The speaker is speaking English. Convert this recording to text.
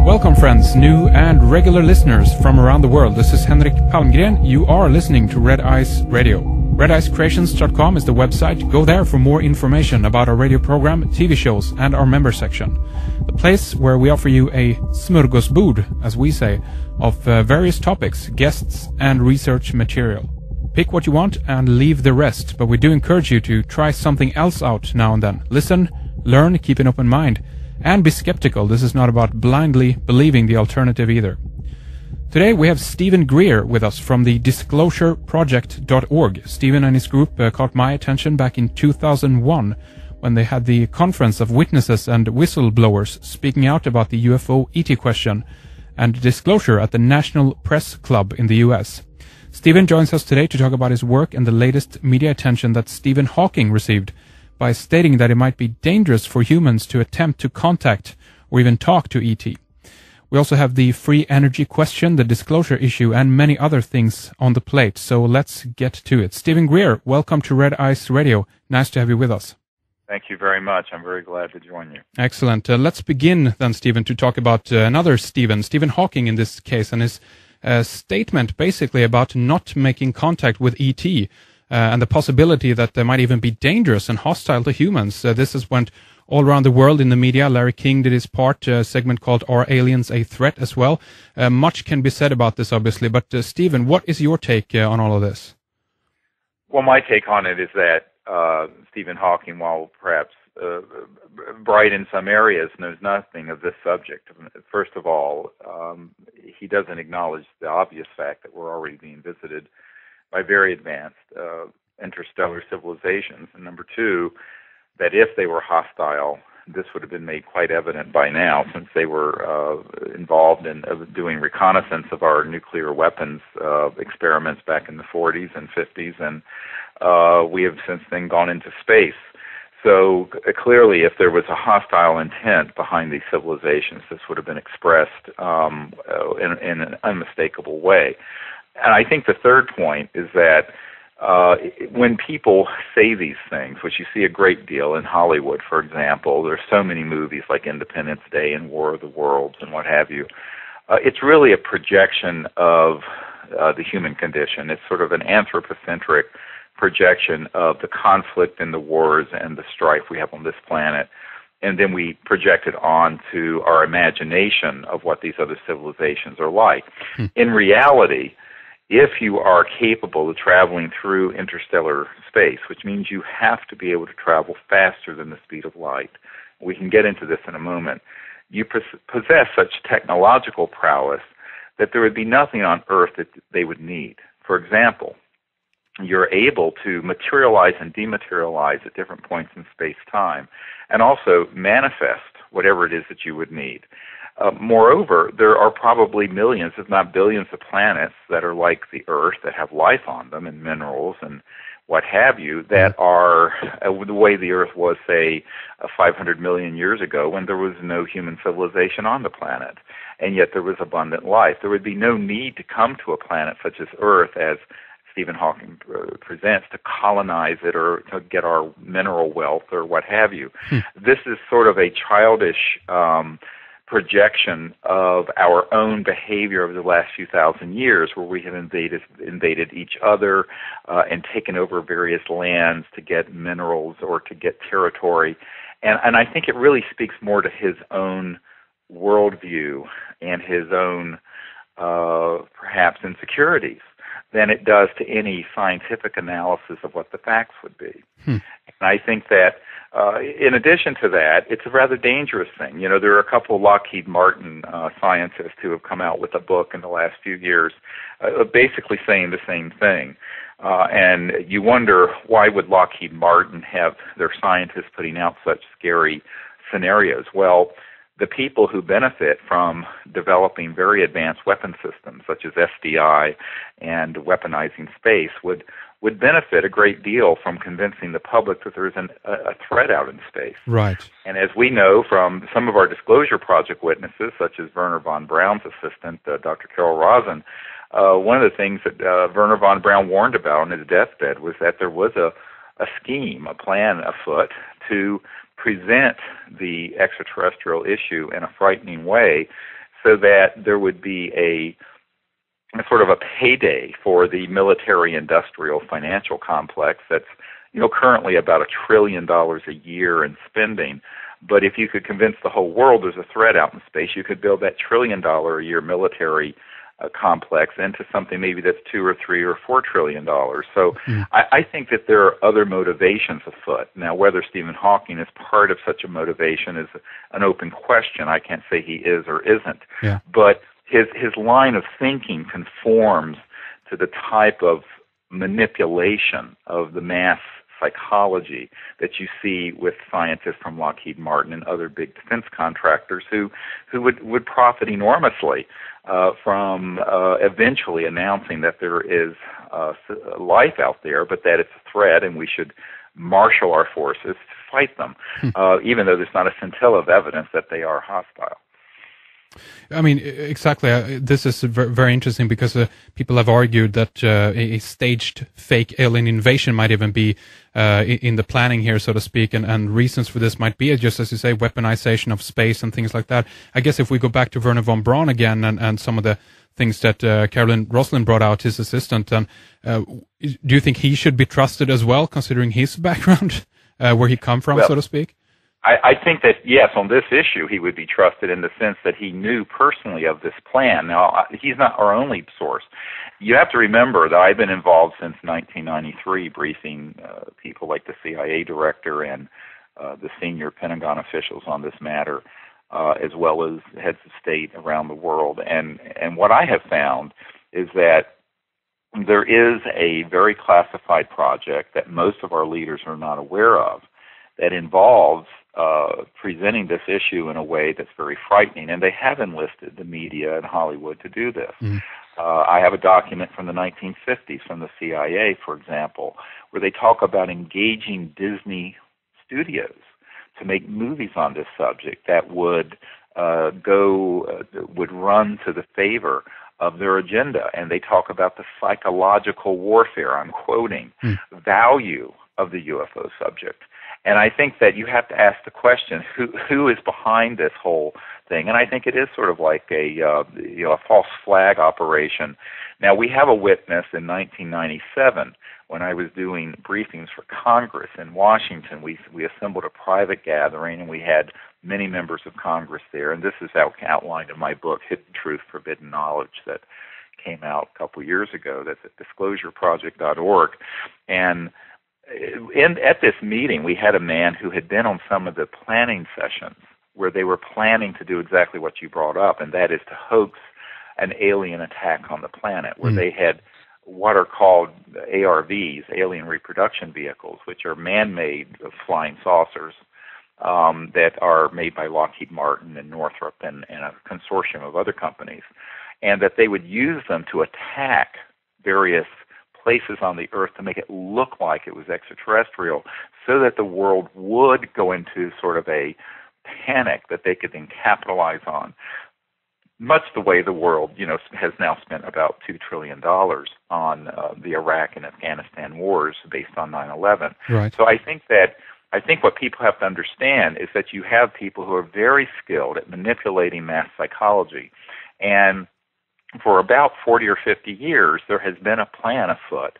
Welcome friends, new and regular listeners from around the world. This is Henrik Palmgren. You are listening to Red Ice Radio. RedIceCreations.com is the website. Go there for more information about our radio program, TV shows, and our member section. The place where we offer you a smörgåsbord, as we say, of various topics, guests, and research material. Pick what you want and leave the rest, but we do encourage you to try something else out now and then. Listen, learn, keep an open mind, and be skeptical. This is not about blindly believing the alternative either. Today we have Steven Greer with us from the disclosureproject.org. Steven and his group caught my attention back in 2001 when they had the conference of witnesses and whistleblowers speaking out about the UFO ET question and disclosure at the National Press Club in the US. Steven joins us today to talk about his work and the latest media attention that Stephen Hawking received by stating that it might be dangerous for humans to attempt to contact or even talk to ET. We also have the free energy question, the disclosure issue, and many other things on the plate. So let's get to it. Steven Greer, welcome to Red Ice Radio. Nice to have you with us. Thank you very much. I'm very glad to join you. Excellent. Let's begin then, Steven, to talk about another Stephen Hawking in this case, and his statement basically about not making contact with ET and the possibility that they might even be dangerous and hostile to humans. This has went all around the world in the media. Larry King did his part, a segment called Are Aliens a Threat as well. Much can be said about this, obviously. But Stephen, what is your take on all of this? Well, my take on it is that Stephen Hawking, while perhaps bright in some areas, knows nothing of this subject. First of all, he doesn't acknowledge the obvious fact that we're already being visited by very advanced interstellar civilizations. And number two, that if they were hostile, this would have been made quite evident by now, since they were involved in doing reconnaissance of our nuclear weapons experiments back in the 40s and 50s, and we have since then gone into space. So clearly, if there was a hostile intent behind these civilizations, this would have been expressed in an unmistakable way. And I think the third point is that when people say these things, which you see a great deal in Hollywood, for example, there's so many movies like Independence Day and War of the Worlds and what have you, it's really a projection of the human condition. It's sort of an anthropocentric projection of the conflict and the wars and the strife we have on this planet, and then we project it onto our imagination of what these other civilizations are like. In reality, if you are capable of traveling through interstellar space, which means you have to be able to travel faster than the speed of light, we can get into this in a moment, you possess such technological prowess that there would be nothing on Earth that they would need. For example, you're able to materialize and dematerialize at different points in space-time and also manifest whatever it is that you would need. Moreover, there are probably millions, if not billions, of planets that are like the Earth, that have life on them and minerals and what have you, that are the way the Earth was, say, 500 million years ago when there was no human civilization on the planet, and yet there was abundant life. There would be no need to come to a planet such as Earth, as Stephen Hawking presents, to colonize it or to get our mineral wealth or what have you. This is sort of a childish projection of our own behavior over the last few thousand years, where we have invaded each other and taken over various lands to get minerals or to get territory. And I think it really speaks more to his own worldview and his own perhaps insecurities than it does to any scientific analysis of what the facts would be. And I think that in addition to that, it's a rather dangerous thing. You know, there are a couple of Lockheed Martin scientists who have come out with a book in the last few years basically saying the same thing. And you wonder, why would Lockheed Martin have their scientists putting out such scary scenarios? Well, the people who benefit from developing very advanced weapon systems, such as SDI and weaponizing space, would benefit a great deal from convincing the public that there is a threat out in space. Right. And as we know from some of our Disclosure Project witnesses, such as Werner von Braun's assistant, Dr. Carol Rosen, one of the things that Werner von Braun warned about on his deathbed was that there was a scheme, a plan afoot to present the extraterrestrial issue in a frightening way, so that there would be a sort of a payday for the military-industrial financial complex that's, currently about $1 trillion a year in spending. But if you could convince the whole world there's a threat out in space, you could build that $1 trillion a year military complex into something maybe that's $2 or $3 or $4 trillion. So I think that there are other motivations afoot. Now, whether Stephen Hawking is part of such a motivation is an open question. I can't say he is or isn't. Yeah. But his line of thinking conforms to the type of manipulation of the mass psychology that you see with scientists from Lockheed Martin and other big defense contractors who would profit enormously from eventually announcing that there is life out there, but that it's a threat and we should marshal our forces to fight them, even though there's not a scintilla of evidence that they are hostile. I mean, exactly. This is very interesting because people have argued that a staged fake alien invasion might even be in the planning here, so to speak, and reasons for this might be, just as you say, weaponization of space and things like that. I guess if we go back to Werner von Braun again and some of the things that Caroline Roslin brought out, his assistant, do you think he should be trusted as well, considering his background, where he come from, so to speak? I think that, yes, on this issue, he would be trusted in the sense that he knew personally of this plan. Now, he's not our only source. You have to remember that I've been involved since 1993 briefing people like the CIA director and the senior Pentagon officials on this matter, as well as heads of state around the world. And what I have found is that there is a very classified project that most of our leaders are not aware of that involves presenting this issue in a way that's very frightening, and they have enlisted the media and Hollywood to do this. I have a document from the 1950s from the CIA, for example, where they talk about engaging Disney studios to make movies on this subject that would run to the favor of their agenda, and they talk about the psychological warfare, I'm quoting, value of the UFO subject. And I think that you have to ask the question, who is behind this whole thing? And I think it is sort of like a false flag operation. Now, we have a witness in 1997 when I was doing briefings for Congress in Washington. We assembled a private gathering, and we had many members of Congress there. And this is outlined in my book, Hidden Truth, Forbidden Knowledge, that came out a couple years ago. That's at disclosureproject.org. And at this meeting, we had a man who had been on some of the planning sessions where they were planning to do exactly what you brought up, and that is to hoax an alien attack on the planet, where they had what are called ARVs, alien reproduction vehicles, which are man-made flying saucers that are made by Lockheed Martin and Northrop and a consortium of other companies, and that they would use them to attack various places on the Earth to make it look like it was extraterrestrial, so that the world would go into sort of a panic that they could then capitalize on, much the way the world, has now spent about $2 trillion on the Iraq and Afghanistan wars based on 9/11. Right. So I think what people have to understand is that you have people who are very skilled at manipulating mass psychology, and for about 40 or 50 years, there has been a plan afoot